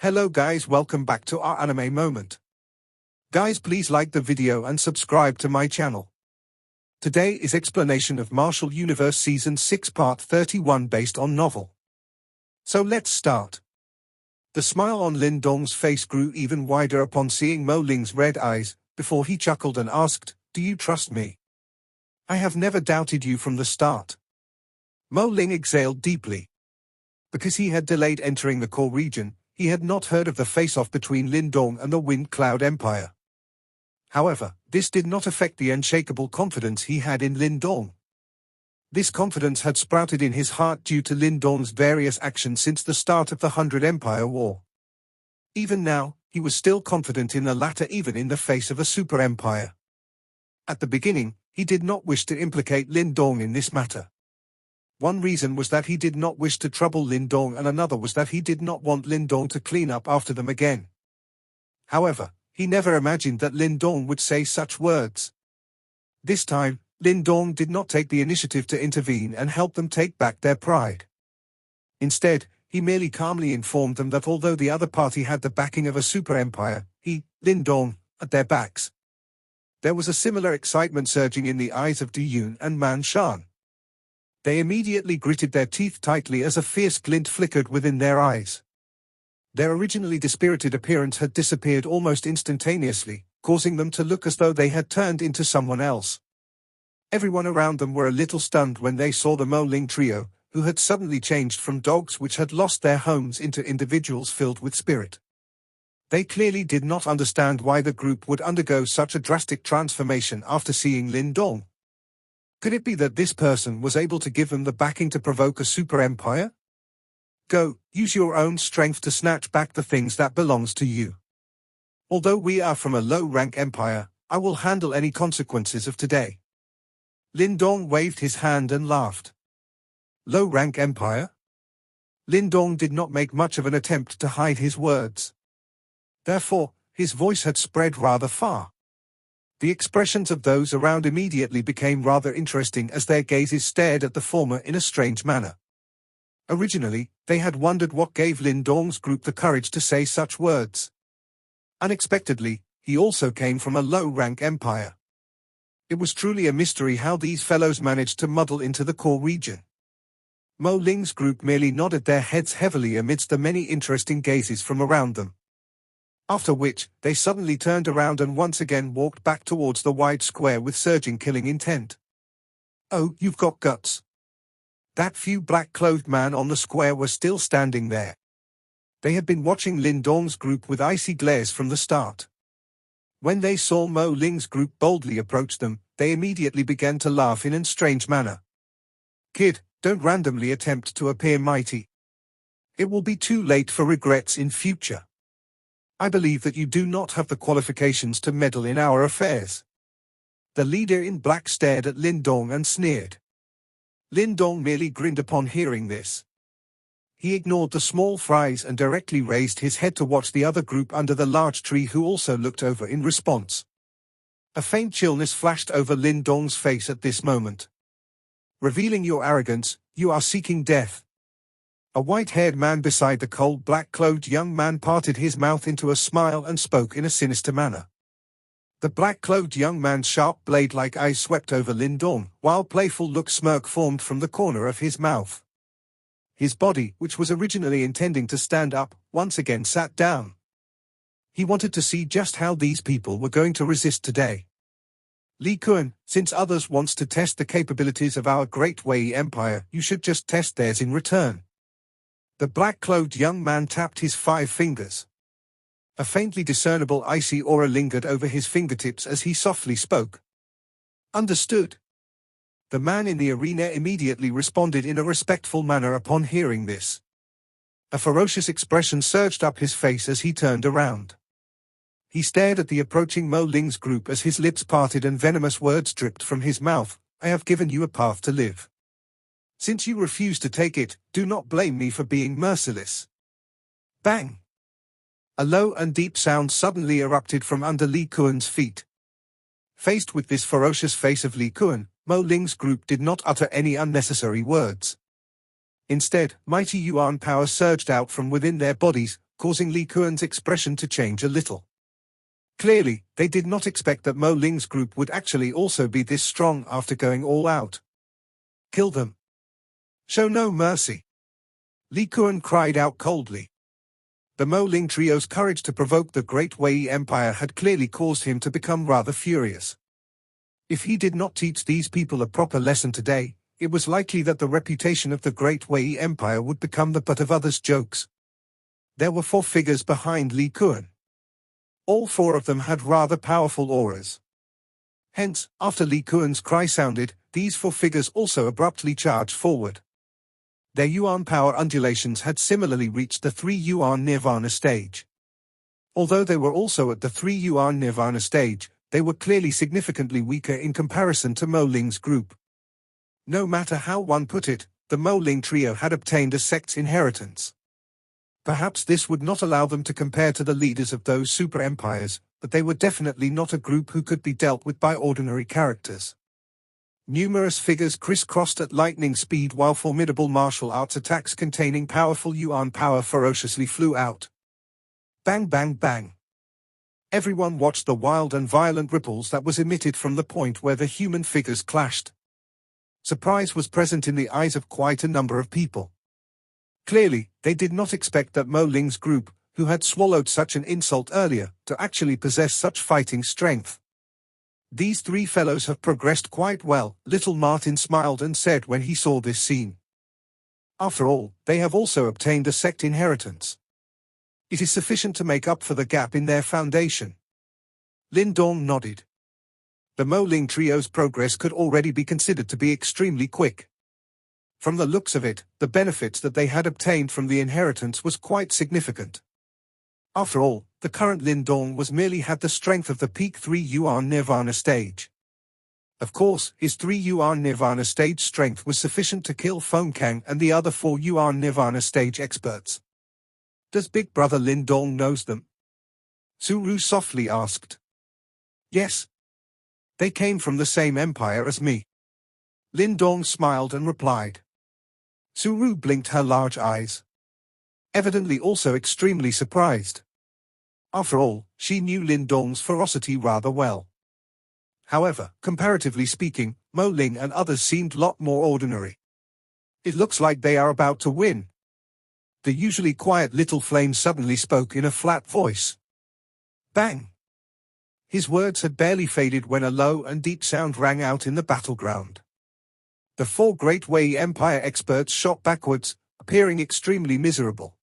Hello guys, welcome back to our anime moment. Guys, please like the video and subscribe to my channel. Today is explanation of Martial Universe Season 6 Part 31 based on novel. So let's start. The smile on Lindong's face grew even wider upon seeing Mo Ling's red eyes, before he chuckled and asked, "Do you trust me? I have never doubted you from the start." Mo Ling exhaled deeply. Because he had delayed entering the core region, he had not heard of the face-off between Lindong and the Wind Cloud Empire. However, this did not affect the unshakable confidence he had in Lindong. This confidence had sprouted in his heart due to Lindong's various actions since the start of the 100 Empire War. Even now, he was still confident in the latter even in the face of a super empire. At the beginning, he did not wish to implicate Lindong in this matter. One reason was that he did not wish to trouble Lindong, and another was that he did not want Lindong to clean up after them again. However, he never imagined that Lindong would say such words. This time, Lindong did not take the initiative to intervene and help them take back their pride. Instead, he merely calmly informed them that although the other party had the backing of a super empire, he, Lindong, at their backs. There was a similar excitement surging in the eyes of Duyun and Man Shan. They immediately gritted their teeth tightly as a fierce glint flickered within their eyes. Their originally dispirited appearance had disappeared almost instantaneously, causing them to look as though they had turned into someone else. Everyone around them were a little stunned when they saw the Mo Ling trio, who had suddenly changed from dogs which had lost their homes into individuals filled with spirit. They clearly did not understand why the group would undergo such a drastic transformation after seeing Lindong. Could it be that this person was able to give them the backing to provoke a super empire? Go, use your own strength to snatch back the things that belongs to you. Although we are from a low-rank empire, I will handle any consequences of today. Lindong waved his hand and laughed. Low-rank empire? Lindong did not make much of an attempt to hide his words. Therefore, his voice had spread rather far. The expressions of those around immediately became rather interesting as their gazes stared at the former in a strange manner. Originally, they had wondered what gave Lindong's group the courage to say such words. Unexpectedly, he also came from a low-rank empire. It was truly a mystery how these fellows managed to muddle into the core region. Mo Ling's group merely nodded their heads heavily amidst the many interesting gazes from around them. After which, they suddenly turned around and once again walked back towards the wide square with surging killing intent. "Oh, you've got guts." That few black-clothed men on the square were still standing there. They had been watching Lindong's group with icy glares from the start. When they saw Mo Ling's group boldly approach them, they immediately began to laugh in a strange manner. "Kid, don't randomly attempt to appear mighty. It will be too late for regrets in future. I believe that you do not have the qualifications to meddle in our affairs." The leader in black stared at Lindong and sneered. Lindong merely grinned upon hearing this. He ignored the small fries and directly raised his head to watch the other group under the large tree, who also looked over in response. A faint chillness flashed over Lindong's face at this moment. "Revealing your arrogance, you are seeking death." A white-haired man beside the cold black-clothed young man parted his mouth into a smile and spoke in a sinister manner. The black-clothed young man's sharp blade-like eyes swept over Lindong, while playful-look smirk formed from the corner of his mouth. His body, which was originally intending to stand up, once again sat down. He wanted to see just how these people were going to resist today. "Li Kun, since others wants to test the capabilities of our great Wei Empire, you should just test theirs in return." The black-clothed young man tapped his 5 fingers. A faintly discernible icy aura lingered over his fingertips as he softly spoke. "Understood." The man in the arena immediately responded in a respectful manner upon hearing this. A ferocious expression surged up his face as he turned around. He stared at the approaching Mo Ling's group as his lips parted and venomous words dripped from his mouth. "I have given you a path to live. Since you refuse to take it, do not blame me for being merciless." Bang! A low and deep sound suddenly erupted from under Li Kuan's feet. Faced with this ferocious face of Li Kuan, Mo Ling's group did not utter any unnecessary words. Instead, mighty Yuan power surged out from within their bodies, causing Li Kuan's expression to change a little. Clearly, they did not expect that Mo Ling's group would actually also be this strong after going all out. Kill them. Show no mercy. Li Kuan cried out coldly. The Mo Ling trio's courage to provoke the Great Wei Empire had clearly caused him to become rather furious. If he did not teach these people a proper lesson today, it was likely that the reputation of the Great Wei Empire would become the butt of others' jokes. There were 4 figures behind Li Kuan. All 4 of them had rather powerful auras. Hence, after Li Kuan's cry sounded, these 4 figures also abruptly charged forward. Their Yuan power undulations had similarly reached the 3 Yuan Nirvana stage. Although they were also at the 3 Yuan Nirvana stage, they were clearly significantly weaker in comparison to Mo Ling's group. No matter how one put it, the Mo Ling trio had obtained a sect's inheritance. Perhaps this would not allow them to compare to the leaders of those super empires, but they were definitely not a group who could be dealt with by ordinary characters. Numerous figures crisscrossed at lightning speed while formidable martial arts attacks containing powerful Yuan power ferociously flew out. Bang bang bang. Everyone watched the wild and violent ripples that was emitted from the point where the human figures clashed. Surprise was present in the eyes of quite a number of people. Clearly, they did not expect that Mo Ling's group, who had swallowed such an insult earlier, to actually possess such fighting strength. These 3 fellows have progressed quite well, little Martin smiled and said when he saw this scene. After all, they have also obtained a sect inheritance. It is sufficient to make up for the gap in their foundation. Lindong nodded. The Mo Ling trio's progress could already be considered to be extremely quick. From the looks of it, the benefits that they had obtained from the inheritance was quite significant. After all, the current Lindong was merely had the strength of the peak 3 Yuan Nirvana stage. Of course, his 3 Yuan Nirvana stage strength was sufficient to kill Feng Kang and the other 4 Yuan Nirvana stage experts. Does Big Brother Lindong knows them? Suru softly asked. Yes. They came from the same empire as me. Lindong smiled and replied. Suru blinked her large eyes. Evidently also extremely surprised. After all, she knew Lindong's ferocity rather well. However, comparatively speaking, Mo Ling and others seemed lot more ordinary. It looks like they are about to win. The usually quiet little flame suddenly spoke in a flat voice. Bang! His words had barely faded when a low and deep sound rang out in the battleground. The 4 Great Wei Empire experts shot backwards, appearing extremely miserable.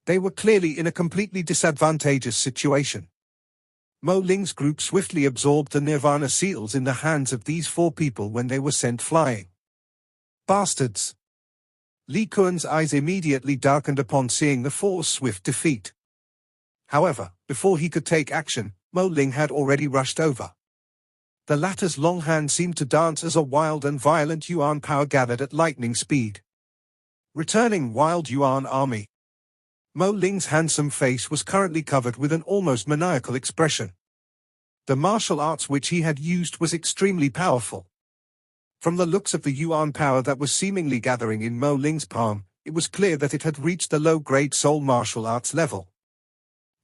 They were clearly in a completely disadvantageous situation. Mo Ling's group swiftly absorbed the Nirvana seals in the hands of these 4 people when they were sent flying. Bastards! Li Kuan's eyes immediately darkened upon seeing the 4's swift defeat. However, before he could take action, Mo Ling had already rushed over. The latter's long hand seemed to dance as a wild and violent Yuan power gathered at lightning speed. Returning wild Yuan army. Mo Ling's handsome face was currently covered with an almost maniacal expression. The martial arts which he had used was extremely powerful. From the looks of the Yuan power that was seemingly gathering in Mo Ling's palm, it was clear that it had reached the low-grade soul martial arts level.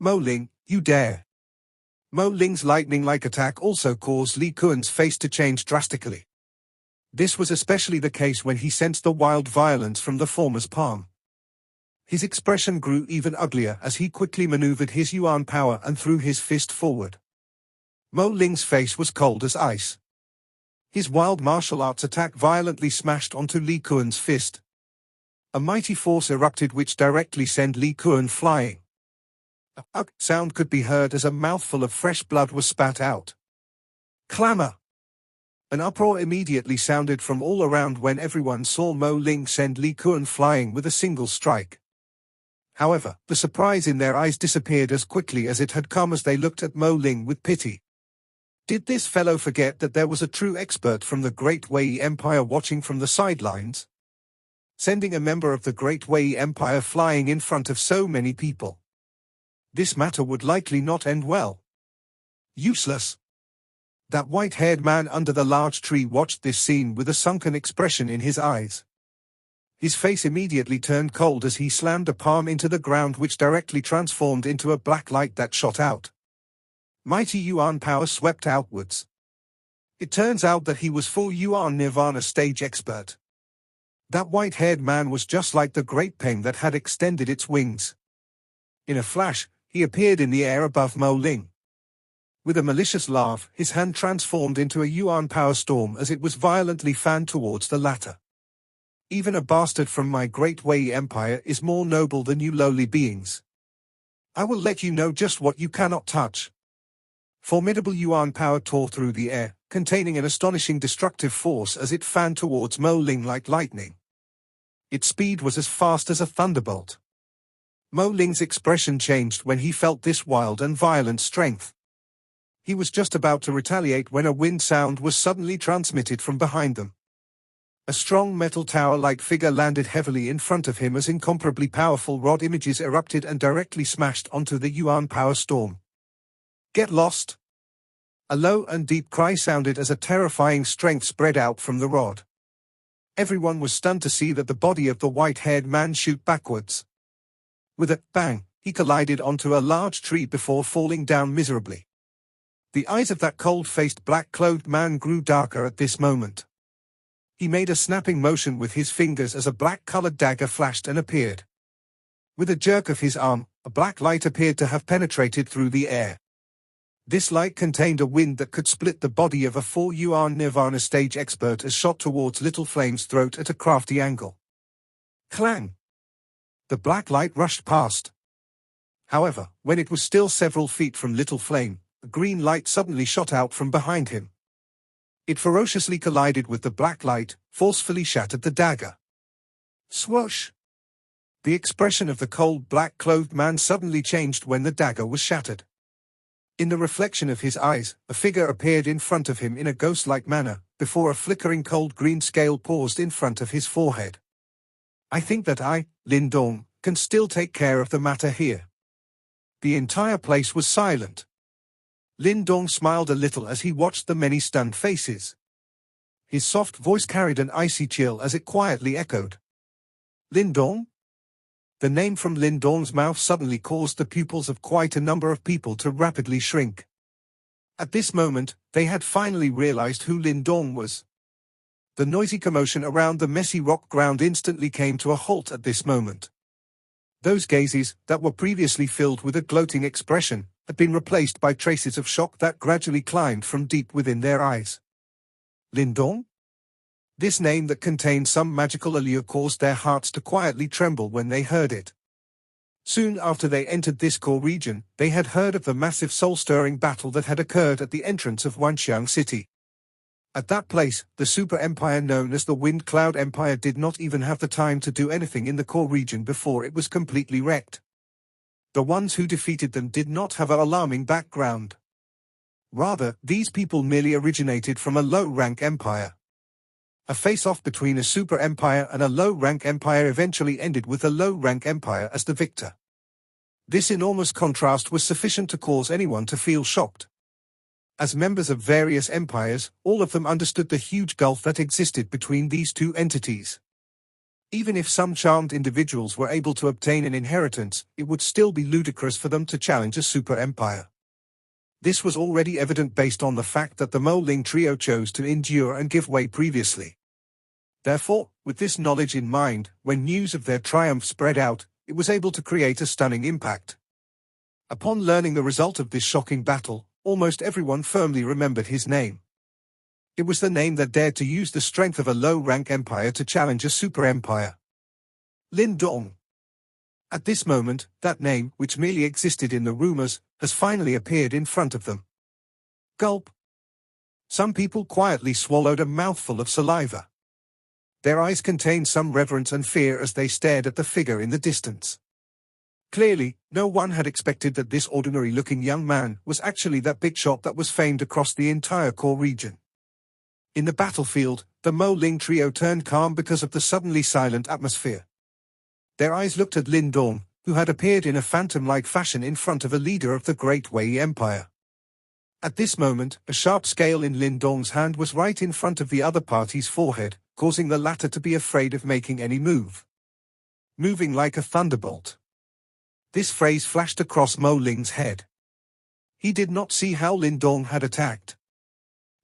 Mo Ling, you dare! Mo Ling's lightning-like attack also caused Li Kuan's face to change drastically. This was especially the case when he sensed the wild violence from the former's palm. His expression grew even uglier as he quickly maneuvered his Yuan power and threw his fist forward. Mo Ling's face was cold as ice. His wild martial arts attack violently smashed onto Li Kuan's fist. A mighty force erupted which directly sent Li Kuan flying. A "ugh" sound could be heard as a mouthful of fresh blood was spat out. Clamor! An uproar immediately sounded from all around when everyone saw Mo Ling send Li Kuan flying with a single strike. However, the surprise in their eyes disappeared as quickly as it had come as they looked at Mo Ling with pity. Did this fellow forget that there was a true expert from the Great Wei Empire watching from the sidelines? Sending a member of the Great Wei Empire flying in front of so many people. This matter would likely not end well. Useless. That white-haired man under the large tree watched this scene with a sunken expression in his eyes. His face immediately turned cold as he slammed a palm into the ground, which directly transformed into a black light that shot out. Mighty Yuan power swept outwards. It turns out that he was full Yuan Nirvana stage expert. That white-haired man was just like the great Peng that had extended its wings. In a flash, he appeared in the air above Mo Ling. With a malicious laugh, his hand transformed into a Yuan power storm as it was violently fanned towards the latter. Even a bastard from my great Wei Empire is more noble than you lowly beings. I will let you know just what you cannot touch. Formidable Yuan power tore through the air, containing an astonishing destructive force as it fanned towards Mo Ling like lightning. Its speed was as fast as a thunderbolt. Mo Ling's expression changed when he felt this wild and violent strength. He was just about to retaliate when a wind sound was suddenly transmitted from behind them. A strong metal tower-like figure landed heavily in front of him as incomparably powerful rod images erupted and directly smashed onto the Yuan power storm. Get lost! A low and deep cry sounded as a terrifying strength spread out from the rod. Everyone was stunned to see that the body of the white-haired man shoot backwards. With a bang, he collided onto a large tree before falling down miserably. The eyes of that cold-faced black-clothed man grew darker at this moment. He made a snapping motion with his fingers as a black-colored dagger flashed and appeared. With a jerk of his arm, a black light appeared to have penetrated through the air. This light contained a wind that could split the body of a full Yuan Nirvana stage expert as shot towards Little Flame's throat at a crafty angle. Clang! The black light rushed past. However, when it was still several feet from Little Flame, a green light suddenly shot out from behind him. It ferociously collided with the black light, forcefully shattered the dagger. Swoosh! The expression of the cold black-clothed man suddenly changed when the dagger was shattered. In the reflection of his eyes, a figure appeared in front of him in a ghost-like manner, before a flickering cold green scale paused in front of his forehead. I think that I, Lindong, can still take care of the matter here. The entire place was silent. Lindong smiled a little as he watched the many stunned faces. His soft voice carried an icy chill as it quietly echoed. Lindong? The name from Lindong's mouth suddenly caused the pupils of quite a number of people to rapidly shrink. At this moment, they had finally realized who Lindong was. The noisy commotion around the messy rock ground instantly came to a halt at this moment. Those gazes, that were previously filled with a gloating expression, had been replaced by traces of shock that gradually climbed from deep within their eyes. Lindong? This name that contained some magical allure caused their hearts to quietly tremble when they heard it. Soon after they entered this core region, they had heard of the massive soul-stirring battle that had occurred at the entrance of Wanxiang City. At that place, the super empire known as the Wind Cloud Empire did not even have the time to do anything in the core region before it was completely wrecked. The ones who defeated them did not have an alarming background. Rather, these people merely originated from a low-rank empire. A face-off between a super empire and a low-rank empire eventually ended with a low-rank empire as the victor. This enormous contrast was sufficient to cause anyone to feel shocked. As members of various empires, all of them understood the huge gulf that existed between these two entities. Even if some charmed individuals were able to obtain an inheritance, it would still be ludicrous for them to challenge a super empire. This was already evident based on the fact that the Mo Ling trio chose to endure and give way previously. Therefore, with this knowledge in mind, when news of their triumph spread out, it was able to create a stunning impact. Upon learning the result of this shocking battle, almost everyone firmly remembered his name. It was the name that dared to use the strength of a low-rank empire to challenge a super empire. Lindong. At this moment, that name, which merely existed in the rumors, has finally appeared in front of them. Gulp. Some people quietly swallowed a mouthful of saliva. Their eyes contained some reverence and fear as they stared at the figure in the distance. Clearly, no one had expected that this ordinary-looking young man was actually that big shot that was famed across the entire core region. In the battlefield, the Mo Ling trio turned calm because of the suddenly silent atmosphere. Their eyes looked at Lindong, who had appeared in a phantom-like fashion in front of a leader of the Great Wei Empire. At this moment, a sharp scale in Lindong's hand was right in front of the other party's forehead, causing the latter to be afraid of making any move. Moving like a thunderbolt. This phrase flashed across Mo Ling's head. He did not see how Lindong had attacked.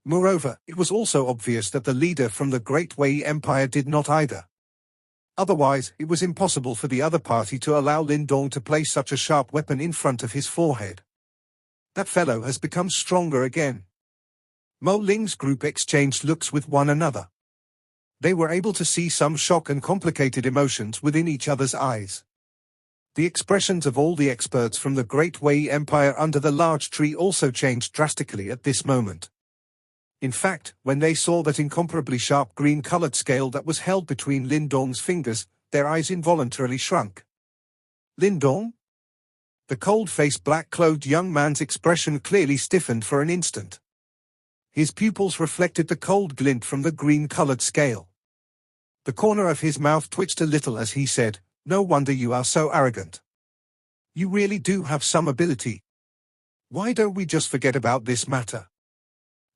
Moreover, it was also obvious that the leader from the Great Wei Empire did not either. Otherwise, it was impossible for the other party to allow Lindong to place such a sharp weapon in front of his forehead. That fellow has become stronger again. Mo Ling's group exchanged looks with one another. They were able to see some shock and complicated emotions within each other's eyes. The expressions of all the experts from the Great Wei Empire under the large tree also changed drastically at this moment. In fact, when they saw that incomparably sharp green-colored scale that was held between Lindong's fingers, their eyes involuntarily shrunk. Lindong? The cold-faced black-clothed young man's expression clearly stiffened for an instant. His pupils reflected the cold glint from the green-colored scale. The corner of his mouth twitched a little as he said, "No wonder you are so arrogant. You really do have some ability. Why don't we just forget about this matter?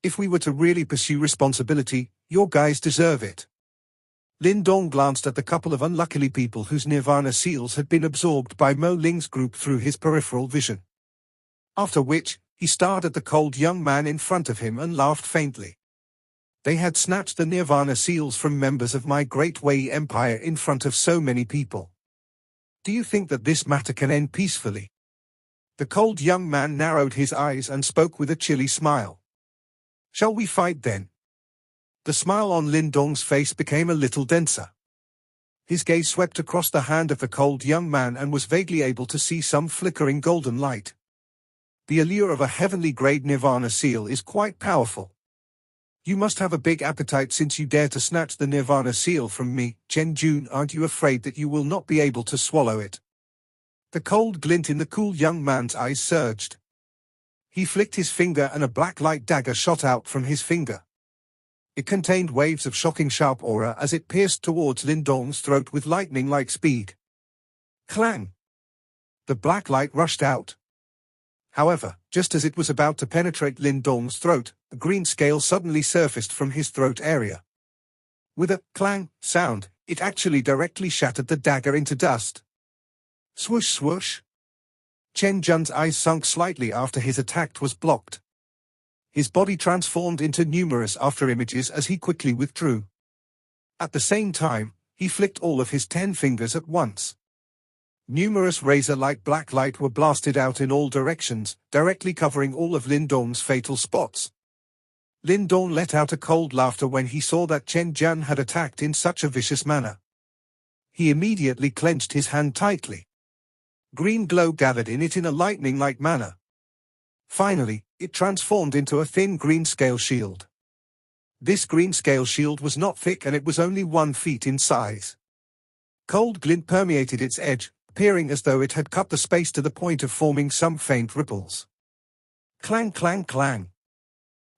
If we were to really pursue responsibility, your guys deserve it." Lindong glanced at the couple of unlucky people whose nirvana seals had been absorbed by Mo Ling's group through his peripheral vision. After which, he stared at the cold young man in front of him and laughed faintly. They had snatched the nirvana seals from members of my Great Wei Empire in front of so many people. Do you think that this matter can end peacefully? The cold young man narrowed his eyes and spoke with a chilly smile. Shall we fight then? The smile on Lindong's face became a little denser. His gaze swept across the hand of the cold young man and was vaguely able to see some flickering golden light. The allure of a heavenly-grade nirvana seal is quite powerful. You must have a big appetite since you dare to snatch the nirvana seal from me, Chen Jun. Aren't you afraid that you will not be able to swallow it? The cold glint in the cool young man's eyes surged. He flicked his finger and a black light dagger shot out from his finger. It contained waves of shocking sharp aura as it pierced towards Lindong's throat with lightning-like speed. Clang! The black light rushed out. However, just as it was about to penetrate Lindong's throat, a green scale suddenly surfaced from his throat area. With a clang sound, it actually directly shattered the dagger into dust. Swoosh swoosh! Chen Jun's eyes sunk slightly after his attack was blocked. His body transformed into numerous after-images as he quickly withdrew. At the same time, he flicked all of his 10 fingers at once. Numerous razor-like black light were blasted out in all directions, directly covering all of Lindong's fatal spots. Lindong let out a cold laughter when he saw that Chen Jun had attacked in such a vicious manner. He immediately clenched his hand tightly. Green glow gathered in it in a lightning-like manner. Finally, it transformed into a thin green scale shield. This green scale shield was not thick and it was only 1 feet in size. Cold glint permeated its edge, appearing as though it had cut the space to the point of forming some faint ripples. Clang clang clang.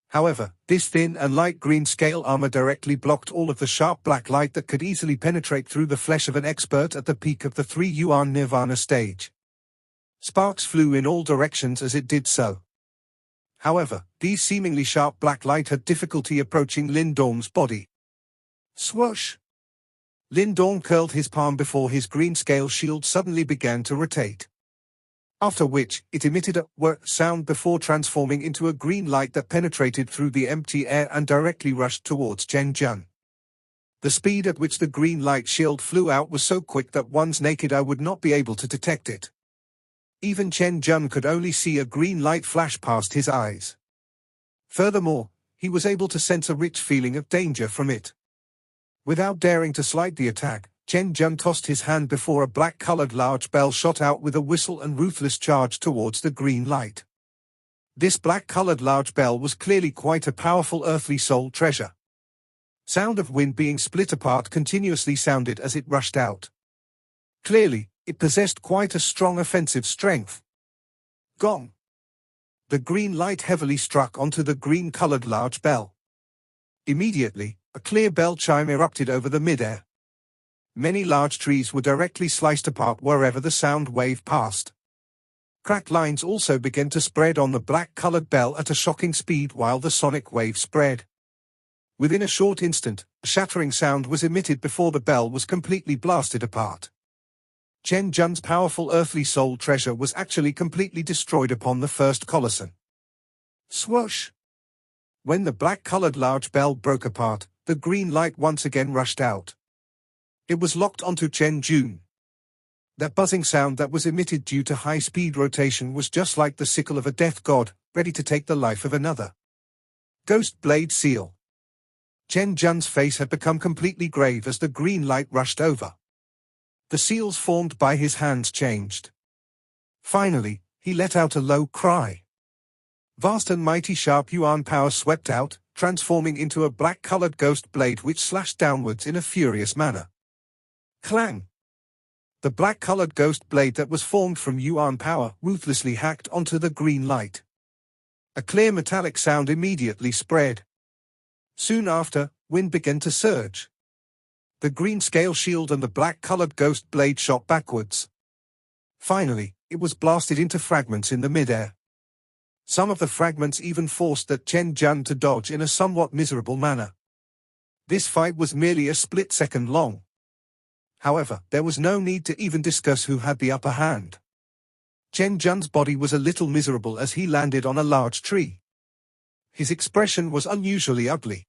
However, this thin and light green scale armor directly blocked all of the sharp black light that could easily penetrate through the flesh of an expert at the peak of the 3 Yuan Nirvana stage. Sparks flew in all directions as it did so. However, these seemingly sharp black light had difficulty approaching Lindong's body. Swoosh! Lindong curled his palm before his green scale shield suddenly began to rotate. After which, it emitted a whir sound before transforming into a green light that penetrated through the empty air and directly rushed towards Chen Jun. The speed at which the green light shield flew out was so quick that one's naked eye would not be able to detect it. Even Chen Jun could only see a green light flash past his eyes. Furthermore, he was able to sense a rich feeling of danger from it. Without daring to slight the attack, Chen Jun tossed his hand before a black-colored large bell shot out with a whistle and ruthless charge towards the green light. This black-colored large bell was clearly quite a powerful earthly soul treasure. Sound of wind being split apart continuously sounded as it rushed out. Clearly, it possessed quite a strong offensive strength. Gong! The green light heavily struck onto the green-colored large bell. Immediately, a clear bell chime erupted over the midair. Many large trees were directly sliced apart wherever the sound wave passed. Cracked lines also began to spread on the black-colored bell at a shocking speed while the sonic wave spread. Within a short instant, a A shattering sound was emitted before the bell was completely blasted apart. Chen Jun's powerful earthly soul treasure was actually completely destroyed upon the first collision. Swoosh! When the black-colored large bell broke apart, the green light once again rushed out. It was locked onto Chen Jun. That buzzing sound that was emitted due to high-speed rotation was just like the sickle of a death god, ready to take the life of another. Ghost Blade Seal. Chen Jun's face had become completely grave as the green light rushed over. The seals formed by his hands changed. Finally, he let out a low cry. Vast and mighty sharp yuan power swept out, transforming into a black-colored ghost blade which slashed downwards in a furious manner. Clang! The black-colored ghost blade that was formed from yuan power ruthlessly hacked onto the green light. A clear metallic sound immediately spread. Soon after, wind began to surge. The green scale shield and the black-colored ghost blade shot backwards. Finally, it was blasted into fragments in the midair. Some of the fragments even forced that Chen Jun to dodge in a somewhat miserable manner. This fight was merely a split second long. However, there was no need to even discuss who had the upper hand. Chen Jun's body was a little miserable as he landed on a large tree. His expression was unusually ugly.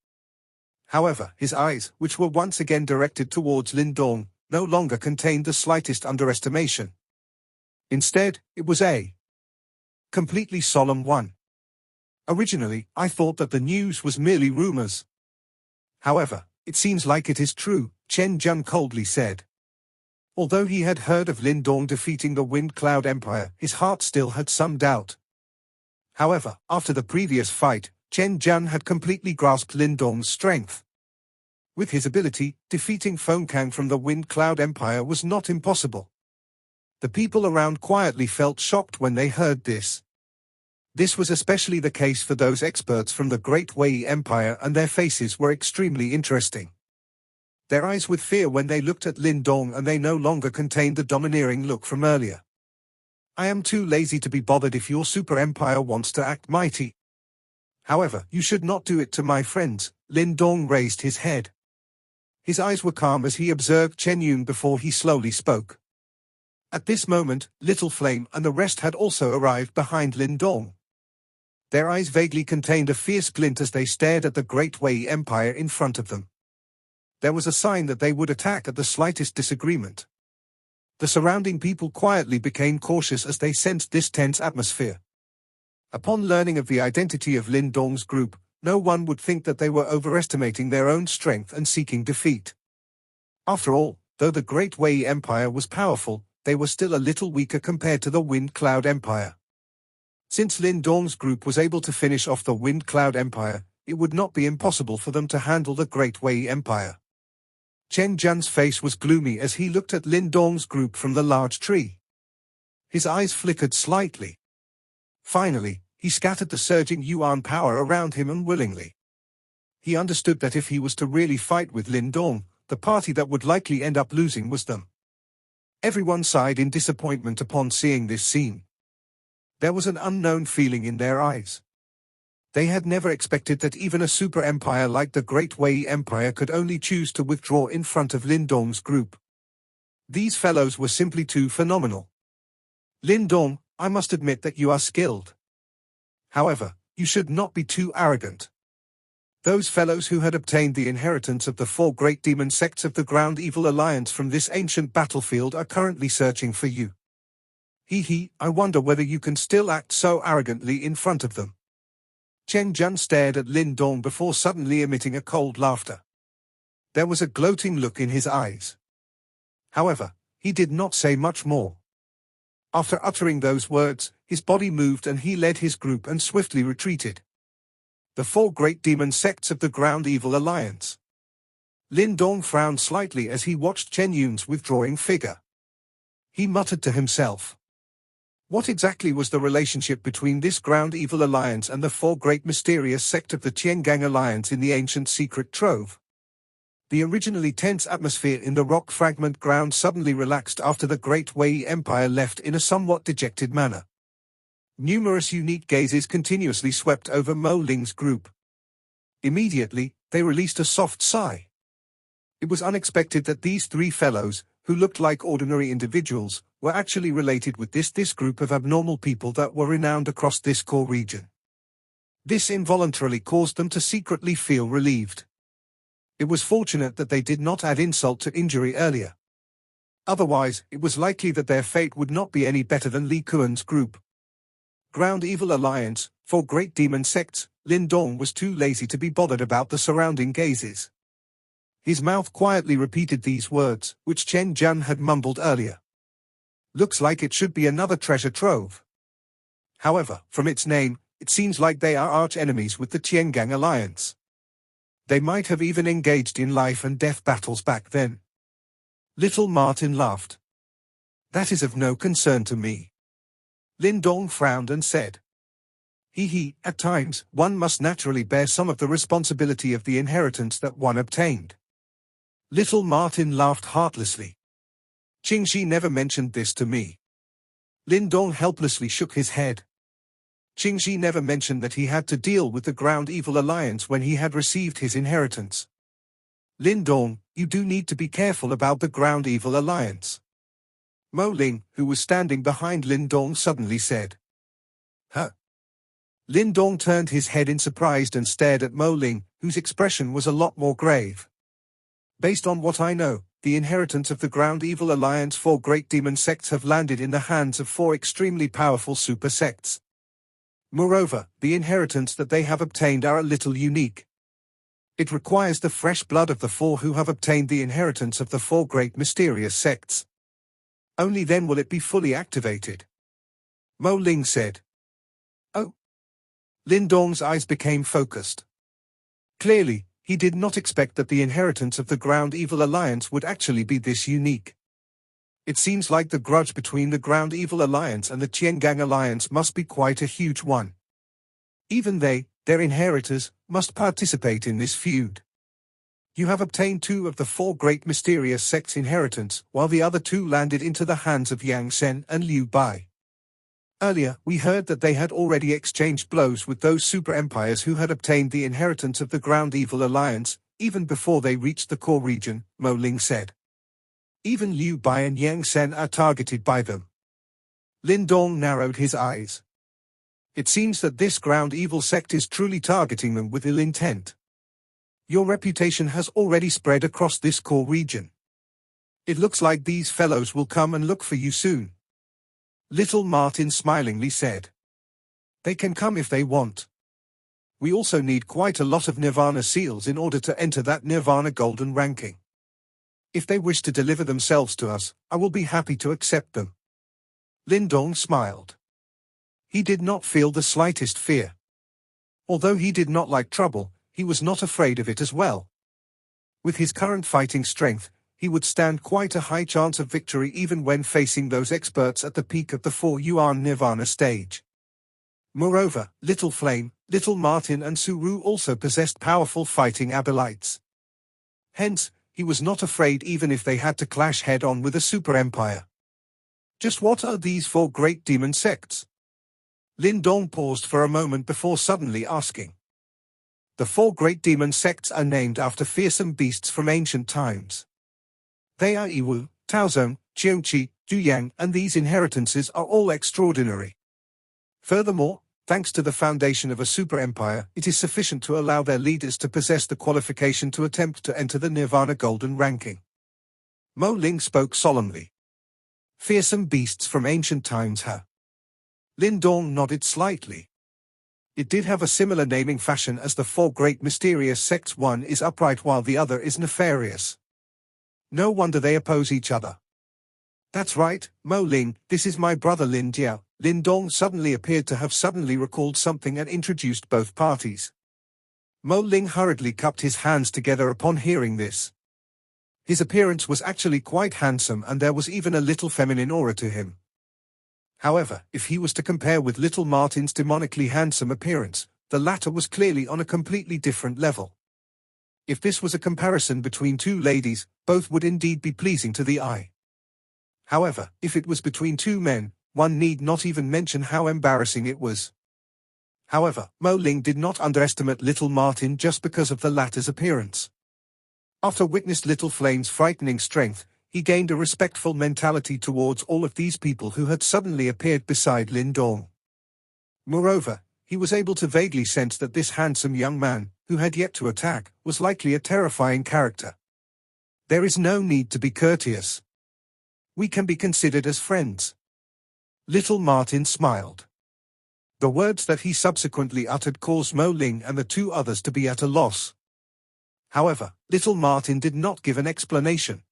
However, his eyes, which were once again directed towards Lindong, no longer contained the slightest underestimation. Instead, it was a completely solemn one. Originally, I thought that the news was merely rumors. However, it seems like it is true, Chen Jun coldly said. Although he had heard of Lindong defeating the Wind Cloud Empire, his heart still had some doubt. However, after the previous fight, Chen Jun had completely grasped Lindong's strength. With his ability, defeating Kang from the Wind Cloud Empire was not impossible. The people around quietly felt shocked when they heard this. This was especially the case for those experts from the Great Wei Empire, and their faces were extremely interesting. Their eyes with fear when they looked at Lindong, and they no longer contained the domineering look from earlier. I am too lazy to be bothered if your super empire wants to act mighty. However, you should not do it to my friends. Lindong raised his head. His eyes were calm as he observed Chen Jun before he slowly spoke. At this moment, Little Flame and the rest had also arrived behind Lindong. Their eyes vaguely contained a fierce glint as they stared at the Great Wei Empire in front of them. There was a sign that they would attack at the slightest disagreement. The surrounding people quietly became cautious as they sensed this tense atmosphere. Upon learning of the identity of Lindong's group, no one would think that they were overestimating their own strength and seeking defeat. After all, though the Great Wei Empire was powerful, they were still a little weaker compared to the Wind Cloud Empire. Since Lindong's group was able to finish off the Wind Cloud Empire, it would not be impossible for them to handle the Great Wei Empire. Chen Jun's face was gloomy as he looked at Lindong's group from the large tree. His eyes flickered slightly. Finally, he scattered the surging yuan power around him unwillingly. He understood that if he was to really fight with Lindong, the party that would likely end up losing was them. Everyone sighed in disappointment upon seeing this scene. There was an unknown feeling in their eyes. They had never expected that even a super empire like the Great Wei Empire could only choose to withdraw in front of Lindong's group. These fellows were simply too phenomenal. Lindong, I must admit that you are skilled. However, you should not be too arrogant. Those fellows who had obtained the inheritance of the 4 great demon sects of the Ground Evil Alliance from this ancient battlefield are currently searching for you. I wonder whether you can still act so arrogantly in front of them. Chen Jun stared at Lindong before suddenly emitting a cold laughter. There was a gloating look in his eyes. However, he did not say much more. After uttering those words, his body moved and he led his group and swiftly retreated. The 4 great demon sects of the Ground Evil Alliance. Lindong frowned slightly as he watched Chen Jun's withdrawing figure. He muttered to himself. What exactly was the relationship between this Ground Evil Alliance and the 4 great mysterious sect of the Tiangang Alliance in the ancient secret trove? The originally tense atmosphere in the rock fragment ground suddenly relaxed after the Great Wei Empire left in a somewhat dejected manner. Numerous unique gazes continuously swept over Mo Ling's group. Immediately, they released a soft sigh. It was unexpected that these three fellows, who looked like ordinary individuals, were actually related with this group of abnormal people that were renowned across this core region. This involuntarily caused them to secretly feel relieved. It was fortunate that they did not add insult to injury earlier. Otherwise, it was likely that their fate would not be any better than Li Kuan's group. Ground Evil Alliance, for great demon sects. Lindong was too lazy to be bothered about the surrounding gazes. His mouth quietly repeated these words, which Chen Jun had mumbled earlier. Looks like it should be another treasure trove. However, from its name, it seems like they are arch-enemies with the Tiangang Alliance. They might have even engaged in life and death battles back then. Little Martin laughed. That is of no concern to me. Lindong frowned and said. At times, one must naturally bear some of the responsibility of the inheritance that one obtained. Little Martin laughed heartlessly. Qingxi never mentioned this to me. Lindong helplessly shook his head. Qingxi never mentioned that he had to deal with the Ground Evil Alliance when he had received his inheritance. Lindong, you do need to be careful about the Ground Evil Alliance. Mo Ling, who was standing behind Lindong, suddenly said. Huh? Lindong turned his head in surprise and stared at Mo Ling, whose expression was a lot more grave. Based on what I know, the inheritance of the Ground Evil Alliance 4 great demon sects have landed in the hands of 4 extremely powerful super sects. Moreover, the inheritance that they have obtained are a little unique. It requires the fresh blood of the 4 who have obtained the inheritance of the 4 great mysterious sects. Only then will it be fully activated. Mo Ling said. Oh. Lindong's eyes became focused. Clearly, he did not expect that the inheritance of the Ground Evil Alliance would actually be this unique. It seems like the grudge between the Ground Evil Alliance and the Tiangang Alliance must be quite a huge one. Even they, their inheritors, must participate in this feud. You have obtained 2 of the 4 great mysterious sects' inheritance, while the other 2 landed into the hands of Yang Sen and Liu Bai. Earlier, we heard that they had already exchanged blows with those super empires who had obtained the inheritance of the Ground Evil Alliance, even before they reached the core region, Mo Ling said. Even Liu Bai and Yang Sen are targeted by them. Lindong narrowed his eyes. It seems that this Ground Evil sect is truly targeting them with ill intent. Your reputation has already spread across this core region. It looks like these fellows will come and look for you soon. Little Martin smilingly said. They can come if they want. We also need quite a lot of Nirvana seals in order to enter that Nirvana Golden ranking. If they wish to deliver themselves to us, I will be happy to accept them. Lindong smiled. He did not feel the slightest fear. Although he did not like trouble, he was not afraid of it as well. With his current fighting strength, he would stand quite a high chance of victory even when facing those experts at the peak of the 4-yuan Nirvana stage. Moreover, Little Flame, Little Martin and Suru also possessed powerful fighting abilities. Hence, he was not afraid even if they had to clash head-on with a super empire. Just what are these 4 great demon sects? Lindong paused for a moment before suddenly asking. The 4 great demon sects are named after fearsome beasts from ancient times. They are Yiwu, Taozong, Jiuqi, Juyang, and these inheritances are all extraordinary. Furthermore, thanks to the foundation of a super empire, it is sufficient to allow their leaders to possess the qualification to attempt to enter the Nirvana Golden ranking. Mo Ling spoke solemnly. Fearsome beasts from ancient times, huh? Lindong nodded slightly. It did have a similar naming fashion as the 4 great mysterious sects. One is upright while the other is nefarious. No wonder they oppose each other. That's right, Mo Ling, this is my brother Lin Jiao. Lindong suddenly appeared to have suddenly recalled something and introduced both parties. Mo Ling hurriedly cupped his hands together upon hearing this. His appearance was actually quite handsome and there was even a little feminine aura to him. However, if he was to compare with Little Martin's demonically handsome appearance, the latter was clearly on a completely different level. If this was a comparison between 2 ladies, both would indeed be pleasing to the eye. However, if it was between 2 men, one need not even mention how embarrassing it was. However, Mo Ling did not underestimate Little Martin just because of the latter's appearance. After witnessing Little Flame's frightening strength, he gained a respectful mentality towards all of these people who had suddenly appeared beside Lindong. Moreover, he was able to vaguely sense that this handsome young man, who had yet to attack, was likely a terrifying character. There is no need to be courteous. We can be considered as friends. Little Martin smiled. The words that he subsequently uttered caused Mo Ling and the two others to be at a loss. However, Little Martin did not give an explanation.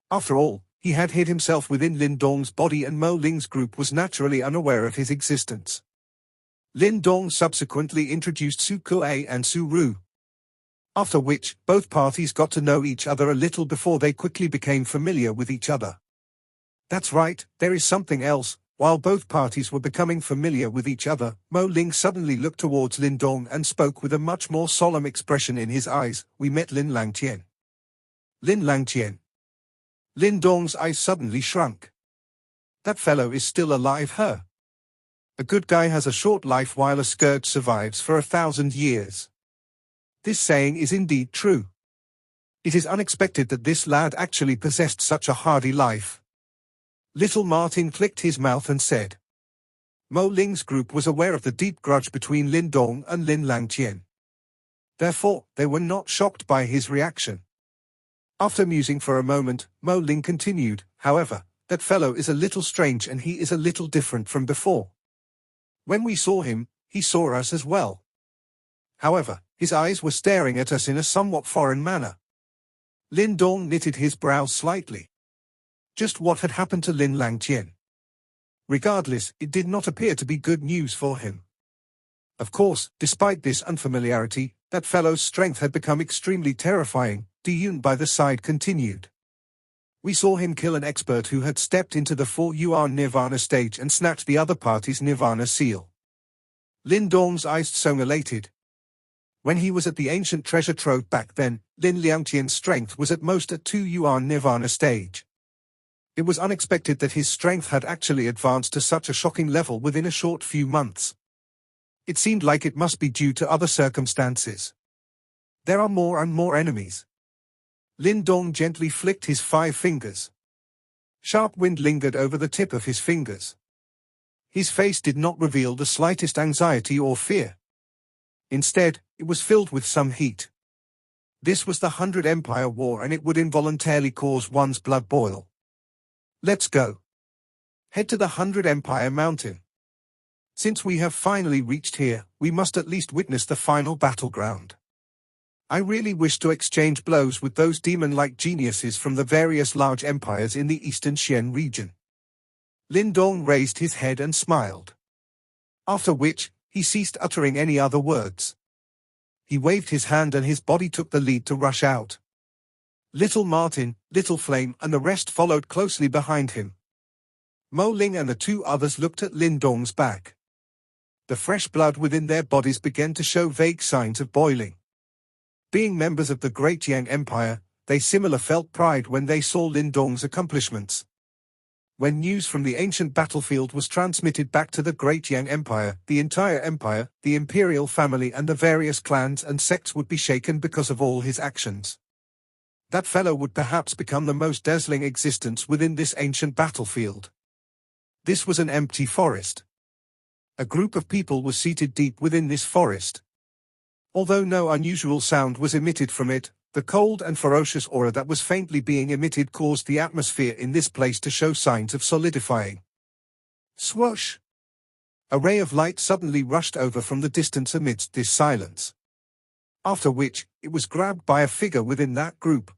After all, he had hid himself within Lindong's body and Mo Ling's group was naturally unaware of his existence. Lindong subsequently introduced Su Kuei and Su Ru. After which, both parties got to know each other a little before they quickly became familiar with each other. That's right, there is something else. While both parties were becoming familiar with each other, Mo Ling suddenly looked towards Lindong and spoke with a much more solemn expression in his eyes. We met Lin Langen. Lin Langen. Lindong's eyes suddenly shrunk. That fellow is still alive, huh? A good guy has a short life while a scourge survives for 1,000 years. This saying is indeed true. It is unexpected that this lad actually possessed such a hardy life. Little Martin clicked his mouth and said. Mo Ling's group was aware of the deep grudge between Lindong and Lin Langen. Therefore, they were not shocked by his reaction. After musing for a moment, Mo Ling continued, however, that fellow is a little strange and he is a little different from before. When we saw him, he saw us as well. However, his eyes were staring at us in a somewhat foreign manner. Lindong knitted his brows slightly. Just what had happened to Lin Langen? Regardless, it did not appear to be good news for him. Of course, despite this unfamiliarity, that fellow's strength had become extremely terrifying. Yun by the side continued. We saw him kill an expert who had stepped into the 4-yuan Nirvana stage and snatched the other party's Nirvana seal. Lindong's eyes so elated. When he was at the ancient treasure trove back then, Lin Langen's strength was at most at 2-yuan Nirvana stage. It was unexpected that his strength had actually advanced to such a shocking level within a short few months. It seemed like it must be due to other circumstances. There are more and more enemies. Lindong gently flicked his 5 fingers. Sharp wind lingered over the tip of his fingers. His face did not reveal the slightest anxiety or fear. Instead, it was filled with some heat. This was the 100 Empire War and it would involuntarily cause one's blood boil. Let's go. Head to the 100 Empire Mountain. Since we have finally reached here, we must at least witness the final battleground. I really wish to exchange blows with those demon-like geniuses from the various large empires in the eastern Xian region. Lindong raised his head and smiled. After which, he ceased uttering any other words. He waved his hand and his body took the lead to rush out. Little Martin, Little Flame and the rest followed closely behind him. Mo Ling and the two others looked at Lindong's back. The fresh blood within their bodies began to show vague signs of boiling. Being members of the Great Yang Empire, they similarly felt pride when they saw Lindong's accomplishments. When news from the ancient battlefield was transmitted back to the Great Yang Empire, the entire empire, the imperial family and the various clans and sects would be shaken because of all his actions. That fellow would perhaps become the most dazzling existence within this ancient battlefield. This was an empty forest. A group of people was seated deep within this forest. Although no unusual sound was emitted from it, the cold and ferocious aura that was faintly being emitted caused the atmosphere in this place to show signs of solidifying. Swoosh! A ray of light suddenly rushed over from the distance amidst this silence. After which, it was grabbed by a figure within that group.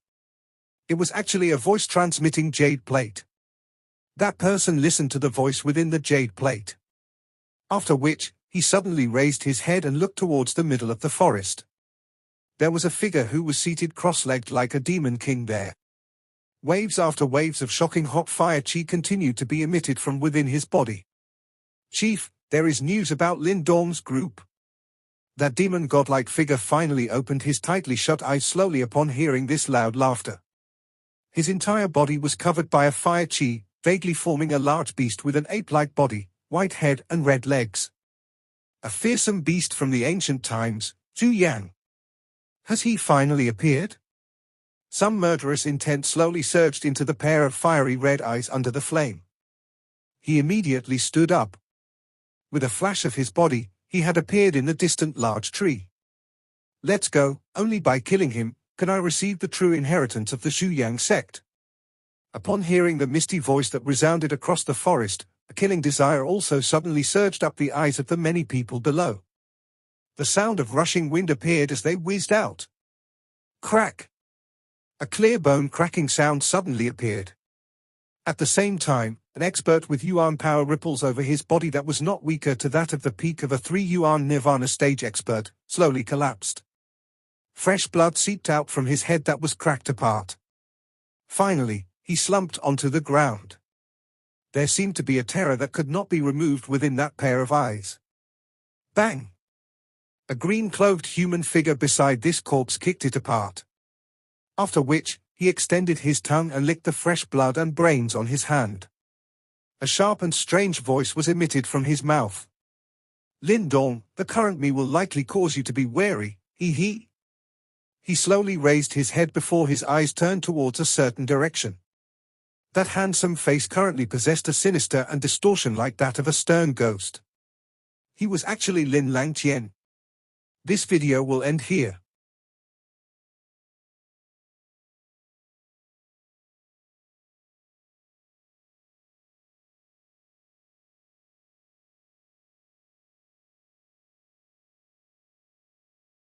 It was actually a voice transmitting jade plate. That person listened to the voice within the jade plate. After which, he suddenly raised his head and looked towards the middle of the forest. There was a figure who was seated cross-legged like a demon king there. Waves after waves of shocking hot fire chi continued to be emitted from within his body. Chief, there is news about Lindong's group. That demon godlike figure finally opened his tightly shut eyes slowly upon hearing this loud laughter. His entire body was covered by a fire chi, vaguely forming a large beast with an ape-like body, white head and red legs. A fearsome beast from the ancient times, Zhu Yang. Has he finally appeared? Some murderous intent slowly surged into the pair of fiery red eyes under the flame. He immediately stood up. With a flash of his body, he had appeared in the distant large tree. Let's go, only by killing him can I receive the true inheritance of the Zhuang sect. Upon hearing the misty voice that resounded across the forest, a killing desire also suddenly surged up the eyes of the many people below. The sound of rushing wind appeared as they whizzed out. Crack! A clear bone-cracking sound suddenly appeared. At the same time, an expert with yuan power ripples over his body that was not weaker to that of the peak of a 3 yuan nirvana stage expert, slowly collapsed. Fresh blood seeped out from his head that was cracked apart. Finally, he slumped onto the ground. There seemed to be a terror that could not be removed within that pair of eyes. Bang! A green-clothed human figure beside this corpse kicked it apart. After which, he extended his tongue and licked the fresh blood and brains on his hand. A sharp and strange voice was emitted from his mouth. Lindong, the current me will likely cause you to be wary, he. He slowly raised his head before his eyes turned towards a certain direction. That handsome face currently possessed a sinister and distortion like that of a stern ghost. He was actually Lin Langen. This video will end here.